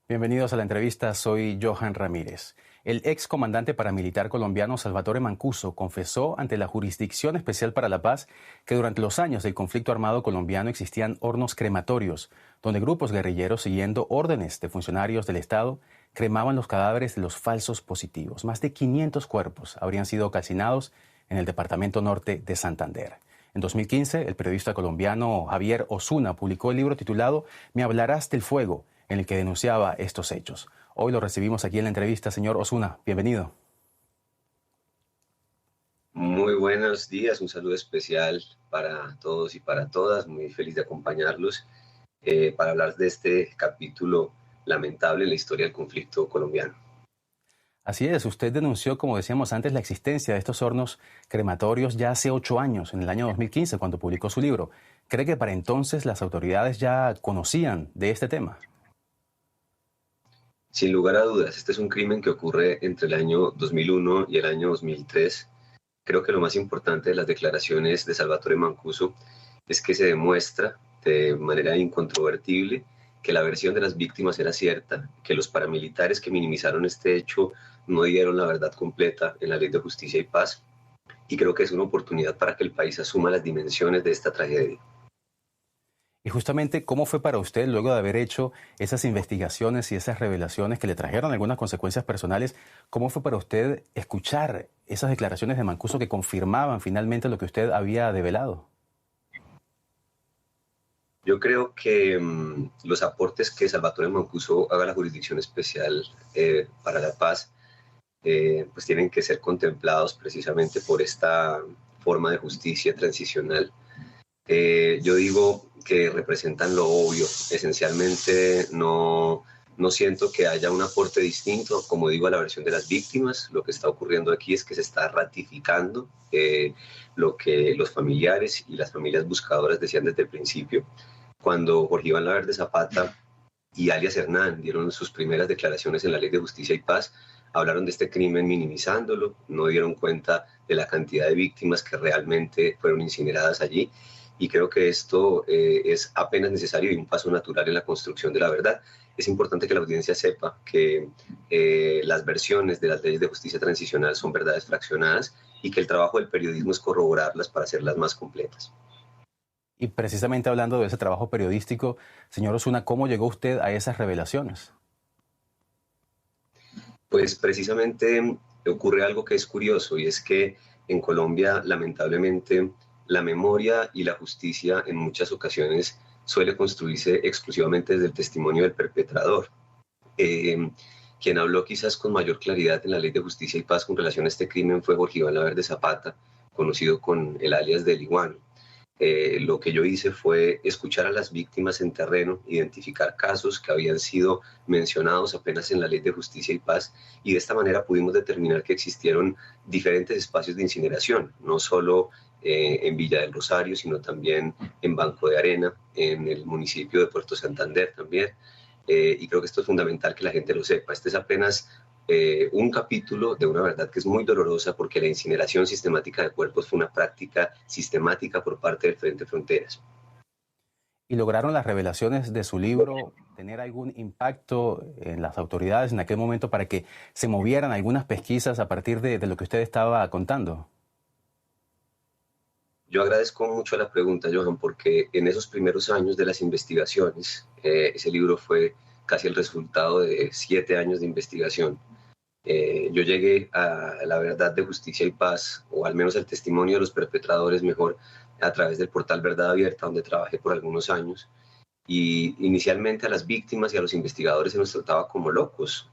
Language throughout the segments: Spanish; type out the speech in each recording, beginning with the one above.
Bienvenidos a la entrevista, soy Johan Ramírez. El ex comandante paramilitar colombiano Salvatore Mancuso confesó ante la Jurisdicción Especial para la Paz que durante los años del conflicto armado colombiano existían hornos crematorios, donde grupos guerrilleros, siguiendo órdenes de funcionarios del Estado, cremaban los cadáveres de los falsos positivos. Más de 500 cuerpos habrían sido calcinados en el departamento norte de Santander. En 2015, el periodista colombiano Javier Osuna publicó el libro titulado Me hablarás del fuego, en el que denunciaba estos hechos. Hoy lo recibimos aquí en la entrevista. Señor Osuna, bienvenido. Muy buenos días, un saludo especial para todos y para todas. Muy feliz de acompañarlos para hablar de este capítulo lamentable en la historia del conflicto colombiano. Así es, usted denunció, como decíamos antes, la existencia de estos hornos crematorios ya hace 8 años, en el año 2015, cuando publicó su libro. ¿Cree que para entonces las autoridades ya conocían de este tema? Sin lugar a dudas, este es un crimen que ocurre entre el año 2001 y el año 2003. Creo que lo más importante de las declaraciones de Salvatore Mancuso es que se demuestra de manera incontrovertible que la versión de las víctimas era cierta, que los paramilitares que minimizaron este hecho no dieron la verdad completa en la Ley de Justicia y Paz, y creo que es una oportunidad para que el país asuma las dimensiones de esta tragedia. Y justamente, ¿cómo fue para usted, luego de haber hecho esas investigaciones y esas revelaciones que le trajeron algunas consecuencias personales, cómo fue para usted escuchar esas declaraciones de Mancuso que confirmaban finalmente lo que usted había develado? Yo creo que los aportes que Salvatore Mancuso haga a la Jurisdicción Especial para la Paz pues tienen que ser contemplados precisamente por esta forma de justicia transicional. Yo digo que representan lo obvio. Esencialmente no siento que haya un aporte distinto, como digo, a la versión de las víctimas. Lo que está ocurriendo aquí es que se está ratificando lo que los familiares y las familias buscadoras decían desde el principio. Cuando Jorge Iván Laverde Zapata y alias Hernán dieron sus primeras declaraciones en la Ley de Justicia y Paz, hablaron de este crimen minimizándolo, no dieron cuenta de la cantidad de víctimas que realmente fueron incineradas allí, y creo que esto es apenas necesario y un paso natural en la construcción de la verdad. Es importante que la audiencia sepa que las versiones de las leyes de justicia transicional son verdades fraccionadas y que el trabajo del periodismo es corroborarlas para hacerlas más completas. Y precisamente hablando de ese trabajo periodístico, señor Osuna, ¿cómo llegó usted a esas revelaciones? Pues precisamente ocurre algo que es curioso, y es que en Colombia, lamentablemente, la memoria y la justicia en muchas ocasiones suele construirse exclusivamente desde el testimonio del perpetrador. Quien habló quizás con mayor claridad en la Ley de Justicia y Paz con relación a este crimen fue Jorge Iván Laverde Zapata, conocido con el alias del Iguano. Lo que yo hice fue escuchar a las víctimas en terreno, identificar casos que habían sido mencionados apenas en la Ley de Justicia y Paz, y de esta manera pudimos determinar que existieron diferentes espacios de incineración, no solo en Villa del Rosario, sino también en Banco de Arena, en el municipio de Puerto Santander también, y creo que esto es fundamental que la gente lo sepa. Este es apenas un capítulo de una verdad que es muy dolorosa, porque la incineración sistemática de cuerpos fue una práctica sistemática por parte del Frente Fronteras. ¿Y lograron las revelaciones de su libro tener algún impacto en las autoridades en aquel momento para que se movieran algunas pesquisas a partir de lo que usted estaba contando? Yo agradezco mucho la pregunta, Johan, porque en esos primeros años de las investigaciones, ese libro fue casi el resultado de 7 años de investigación. Yo llegué a la verdad de Justicia y Paz, o al menos al testimonio de los perpetradores mejor, a través del portal Verdad Abierta, donde trabajé por algunos años. Y inicialmente a las víctimas y a los investigadores se nos trataba como locos.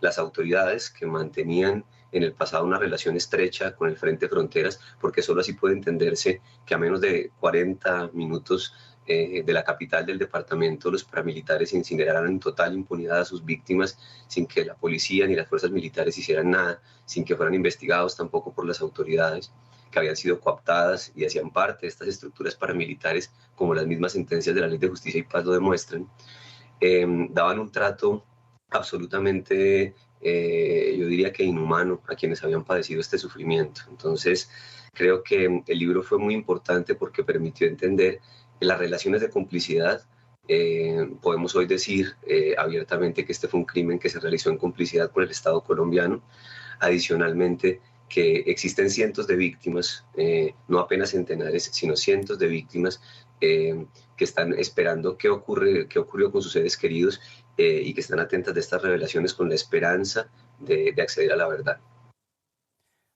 Las autoridades, que mantenían en el pasado una relación estrecha con el Frente Fronteras, porque solo así puede entenderse que a menos de 40 minutos de la capital del departamento, los paramilitares incineraran en total impunidad a sus víctimas, sin que la policía ni las fuerzas militares hicieran nada, sin que fueran investigados tampoco por las autoridades, que habían sido cooptadas y hacían parte de estas estructuras paramilitares, como las mismas sentencias de la Ley de Justicia y Paz lo demuestran. Daban un trato absolutamente, yo diría que inhumano, a quienes habían padecido este sufrimiento. Entonces, creo que el libro fue muy importante porque permitió entender En las relaciones de complicidad, podemos hoy decir abiertamente que este fue un crimen que se realizó en complicidad con el Estado colombiano. Adicionalmente, que existen cientos de víctimas, no apenas centenares, sino cientos de víctimas que están esperando qué ocurrió con sus seres queridos y que están atentas de estas revelaciones con la esperanza de acceder a la verdad.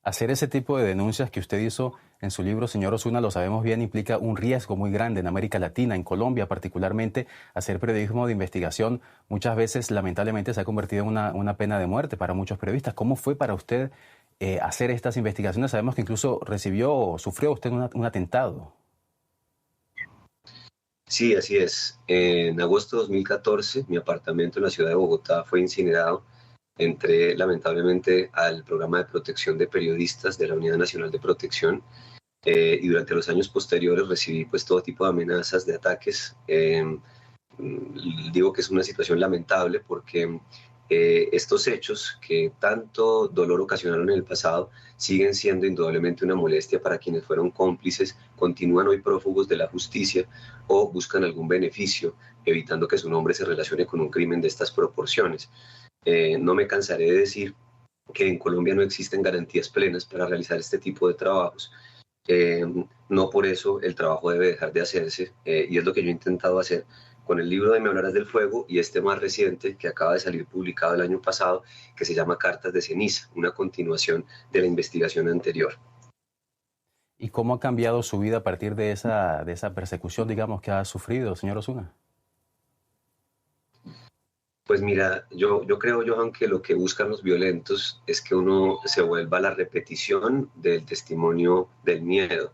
Hacer ese tipo de denuncias que usted hizo en su libro, señor Osuna, lo sabemos bien, implica un riesgo muy grande en América Latina, en Colombia particularmente. Hacer periodismo de investigación muchas veces, lamentablemente, se ha convertido en una pena de muerte para muchos periodistas. ¿Cómo fue para usted hacer estas investigaciones? Sabemos que incluso sufrió usted un atentado. Sí, así es. En agosto de 2014, mi apartamento en la ciudad de Bogotá fue incinerado. Entré lamentablemente al programa de protección de periodistas de la Unidad Nacional de Protección y durante los años posteriores recibí pues todo tipo de amenazas, de ataques. Digo que es una situación lamentable porque estos hechos que tanto dolor ocasionaron en el pasado siguen siendo indudablemente una molestia para quienes fueron cómplices, continúan hoy prófugos de la justicia o buscan algún beneficio, evitando que su nombre se relacione con un crimen de estas proporciones. No me cansaré de decir que en Colombia no existen garantías plenas para realizar este tipo de trabajos. No por eso el trabajo debe dejar de hacerse y es lo que yo he intentado hacer con el libro de Me hablarás del fuego y este más reciente que acaba de salir publicado el año pasado, que se llama Cartas de ceniza, una continuación de la investigación anterior. ¿Y cómo ha cambiado su vida a partir de esa persecución, digamos, que ha sufrido, señor Osuna? Pues mira, yo creo, Johan, que lo que buscan los violentos es que uno se vuelva a la repetición del testimonio del miedo.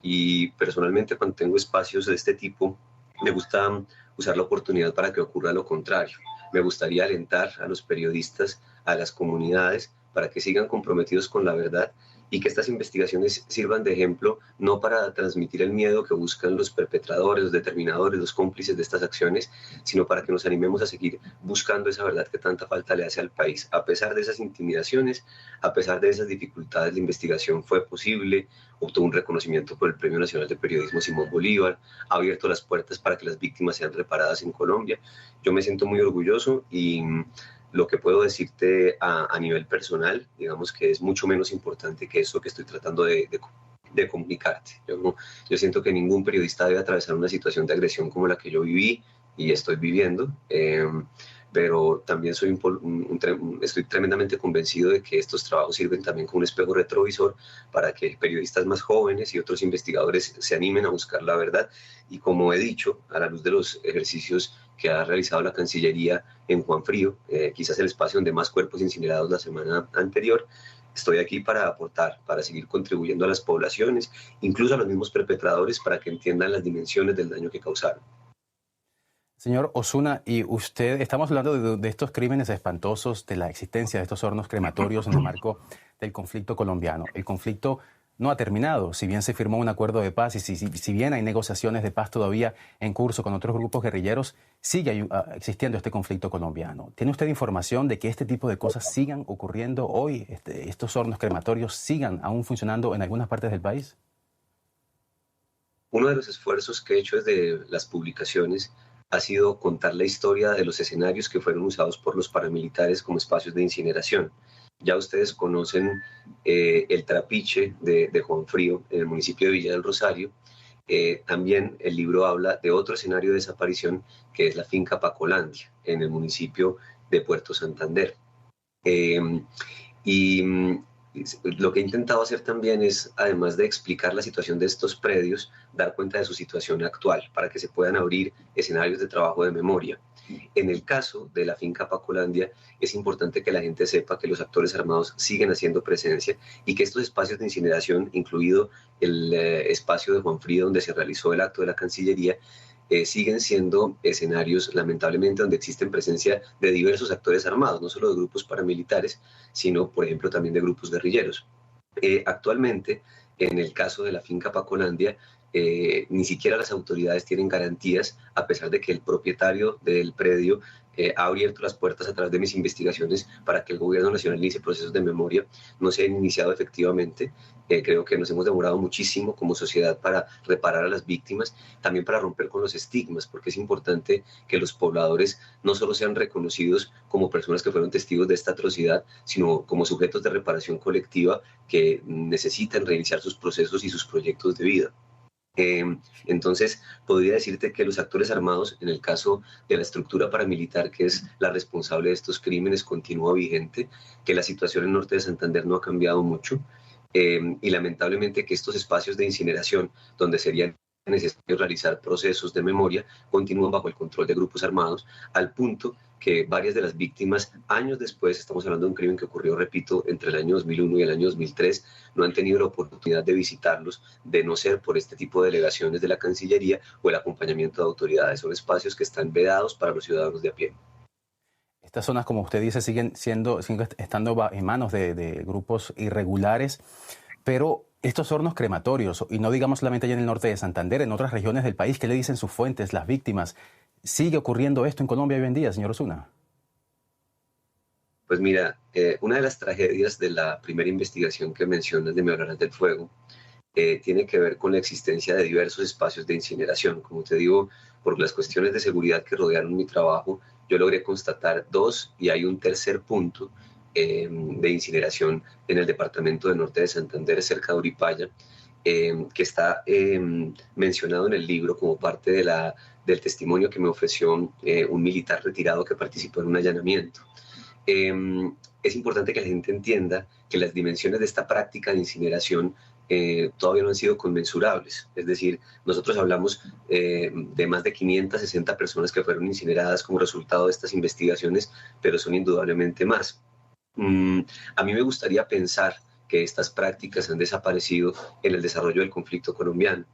Y personalmente cuando tengo espacios de este tipo, me gusta usar la oportunidad para que ocurra lo contrario. Me gustaría alentar a los periodistas, a las comunidades, para que sigan comprometidos con la verdad y que estas investigaciones sirvan de ejemplo no para transmitir el miedo que buscan los perpetradores, los determinadores, los cómplices de estas acciones, sino para que nos animemos a seguir buscando esa verdad que tanta falta le hace al país. A pesar de esas intimidaciones, a pesar de esas dificultades, la investigación fue posible, obtuvo un reconocimiento por el Premio Nacional de Periodismo Simón Bolívar, ha abierto las puertas para que las víctimas sean reparadas en Colombia. Yo me siento muy orgulloso y lo que puedo decirte a nivel personal, digamos que es mucho menos importante que eso que estoy tratando de comunicarte. Yo siento que ningún periodista debe atravesar una situación de agresión como la que yo viví y estoy viviendo, pero también estoy tremendamente convencido de que estos trabajos sirven también como un espejo retrovisor para que periodistas más jóvenes y otros investigadores se animen a buscar la verdad. Y como he dicho, a la luz de los ejercicios que ha realizado la Cancillería en Juan Frío, quizás el espacio donde más cuerpos incinerados la semana anterior, estoy aquí para aportar, para seguir contribuyendo a las poblaciones, incluso a los mismos perpetradores, para que entiendan las dimensiones del daño que causaron. Señor Osuna, y usted, estamos hablando de estos crímenes espantosos, de la existencia de estos hornos crematorios en el marco del conflicto colombiano. El conflicto no ha terminado, si bien se firmó un acuerdo de paz y si bien hay negociaciones de paz todavía en curso con otros grupos guerrilleros, sigue existiendo este conflicto colombiano. ¿Tiene usted información de que este tipo de cosas sigan ocurriendo hoy, estos hornos crematorios sigan aún funcionando en algunas partes del país? Uno de los esfuerzos que he hecho desde las publicaciones ha sido contar la historia de los escenarios que fueron usados por los paramilitares como espacios de incineración. Ya ustedes conocen el Trapiche de Juan Frío, en el municipio de Villa del Rosario. También el libro habla de otro escenario de desaparición, que es la finca Pacolandia, en el municipio de Puerto Santander. Y lo que he intentado hacer también es, además de explicar la situación de estos predios, dar cuenta de su situación actual, para que se puedan abrir escenarios de trabajo de memoria. En el caso de la finca Pacolandia, es importante que la gente sepa que los actores armados siguen haciendo presencia y que estos espacios de incineración, incluido el espacio de Juan Frío donde se realizó el acto de la Cancillería, siguen siendo escenarios, lamentablemente, donde existen presencia de diversos actores armados, no solo de grupos paramilitares, sino, por ejemplo, también de grupos guerrilleros. Actualmente, en el caso de la finca Pacolandia, ni siquiera las autoridades tienen garantías, a pesar de que el propietario del predio ha abierto las puertas a través de mis investigaciones para que el gobierno nacional inicie procesos de memoria, no se han iniciado efectivamente. Creo que nos hemos demorado muchísimo como sociedad para reparar a las víctimas, también para romper con los estigmas, porque es importante que los pobladores no solo sean reconocidos como personas que fueron testigos de esta atrocidad, sino como sujetos de reparación colectiva que necesitan reiniciar sus procesos y sus proyectos de vida. Entonces, podría decirte que los actores armados, en el caso de la estructura paramilitar, que es la responsable de estos crímenes, continúa vigente, que la situación en Norte de Santander no ha cambiado mucho, y lamentablemente que estos espacios de incineración, donde sería necesario realizar procesos de memoria, continúan bajo el control de grupos armados, al punto que varias de las víctimas, años después, estamos hablando de un crimen que ocurrió, repito, entre el año 2001 y el año 2003, no han tenido la oportunidad de visitarlos, de no ser por este tipo de delegaciones de la Cancillería o el acompañamiento de autoridades. Son espacios que están vedados para los ciudadanos de a pie. Estas zonas, como usted dice, siguen estando en manos de grupos irregulares, pero estos hornos crematorios, y no digamos solamente allá en el norte de Santander, en otras regiones del país, ¿qué le dicen sus fuentes, las víctimas? ¿Sigue ocurriendo esto en Colombia hoy en día, señor Osuna? Pues mira, una de las tragedias de la primera investigación que mencionas de Me Hablarás del Fuego tiene que ver con la existencia de diversos espacios de incineración. Como te digo, por las cuestiones de seguridad que rodearon mi trabajo, yo logré constatar dos y hay un tercer punto de incineración en el departamento de Norte de Santander, cerca de Uripaya, que está mencionado en el libro como parte del testimonio que me ofreció un militar retirado que participó en un allanamiento. Es importante que la gente entienda que las dimensiones de esta práctica de incineración todavía no han sido conmensurables. Es decir, nosotros hablamos de más de 560 personas que fueron incineradas como resultado de estas investigaciones, pero son indudablemente más. A mí me gustaría pensar que estas prácticas han desaparecido en el desarrollo del conflicto colombiano.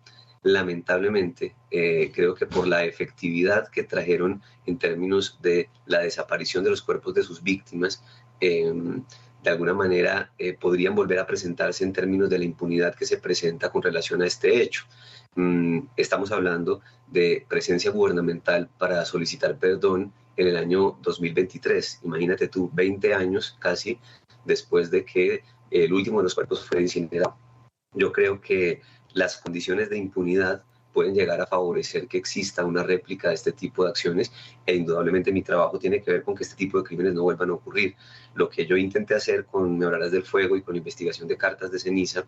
Lamentablemente, creo que por la efectividad que trajeron en términos de la desaparición de los cuerpos de sus víctimas, de alguna manera podrían volver a presentarse en términos de la impunidad que se presenta con relación a este hecho. Estamos hablando de presencia gubernamental para solicitar perdón en el año 2023. Imagínate tú, 20 años casi después de que el último de los cuerpos fue incinerado. Yo creo que las condiciones de impunidad pueden llegar a favorecer que exista una réplica de este tipo de acciones e indudablemente mi trabajo tiene que ver con que este tipo de crímenes no vuelvan a ocurrir. Lo que yo intenté hacer con Me Hablarás del Fuego y con la investigación de Cartas de Ceniza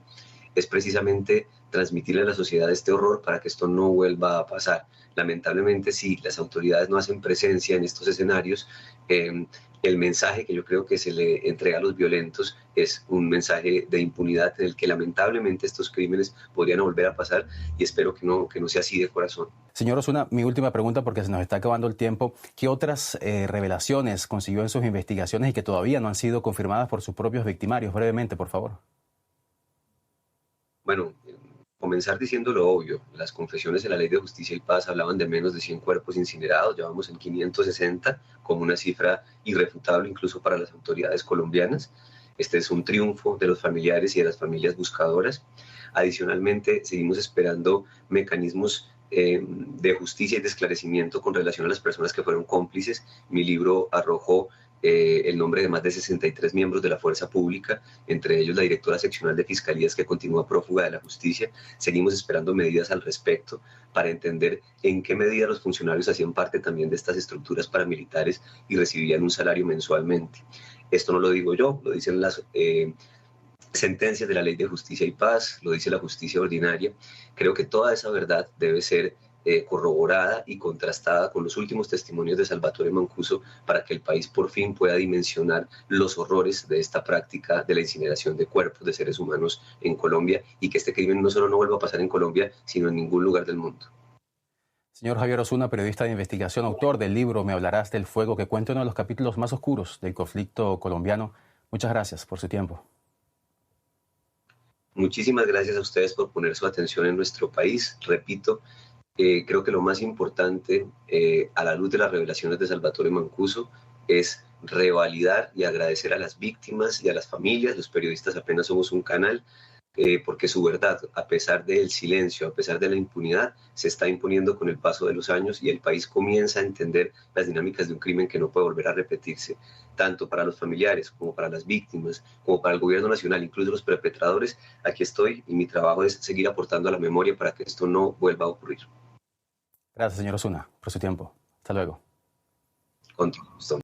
es precisamente transmitirle a la sociedad este horror para que esto no vuelva a pasar. Lamentablemente, si las autoridades no hacen presencia en estos escenarios, el mensaje que yo creo que se le entrega a los violentos es un mensaje de impunidad en el que lamentablemente estos crímenes podrían volver a pasar y espero que no sea así de corazón. Señor Osuna, mi última pregunta porque se nos está acabando el tiempo. ¿Qué otras revelaciones consiguió en sus investigaciones y que todavía no han sido confirmadas por sus propios victimarios? Brevemente, por favor. Bueno, comenzar diciendo lo obvio. Las confesiones de la Ley de Justicia y Paz hablaban de menos de 100 cuerpos incinerados, ya vamos en 560, como una cifra irrefutable incluso para las autoridades colombianas. Este es un triunfo de los familiares y de las familias buscadoras. Adicionalmente, seguimos esperando mecanismos de justicia y de esclarecimiento con relación a las personas que fueron cómplices. Mi libro arrojó el nombre de más de 63 miembros de la fuerza pública, entre ellos la directora seccional de Fiscalías que continúa prófuga de la justicia. Seguimos esperando medidas al respecto para entender en qué medida los funcionarios hacían parte también de estas estructuras paramilitares y recibían un salario mensualmente. Esto no lo digo yo, lo dicen las sentencias de la Ley de Justicia y Paz, lo dice la justicia ordinaria. Creo que toda esa verdad debe ser corroborada y contrastada con los últimos testimonios de Salvatore Mancuso para que el país por fin pueda dimensionar los horrores de esta práctica de la incineración de cuerpos de seres humanos en Colombia y que este crimen no solo no vuelva a pasar en Colombia, sino en ningún lugar del mundo. Señor Javier Osuna, periodista de investigación, autor del libro Me Hablarás del Fuego, que cuenta uno de los capítulos más oscuros del conflicto colombiano. Muchas gracias por su tiempo. Muchísimas gracias a ustedes por poner su atención en nuestro país. Repito, creo que lo más importante a la luz de las revelaciones de Salvatore Mancuso es revalidar y agradecer a las víctimas y a las familias. Los periodistas apenas somos un canal porque su verdad, a pesar del silencio, a pesar de la impunidad, se está imponiendo con el paso de los años y el país comienza a entender las dinámicas de un crimen que no puede volver a repetirse, tanto para los familiares como para las víctimas, como para el gobierno nacional, incluso los perpetradores. Aquí estoy y mi trabajo es seguir aportando a la memoria para que esto no vuelva a ocurrir. Gracias, señor Osuna, por su tiempo. Hasta luego. Con todo gusto.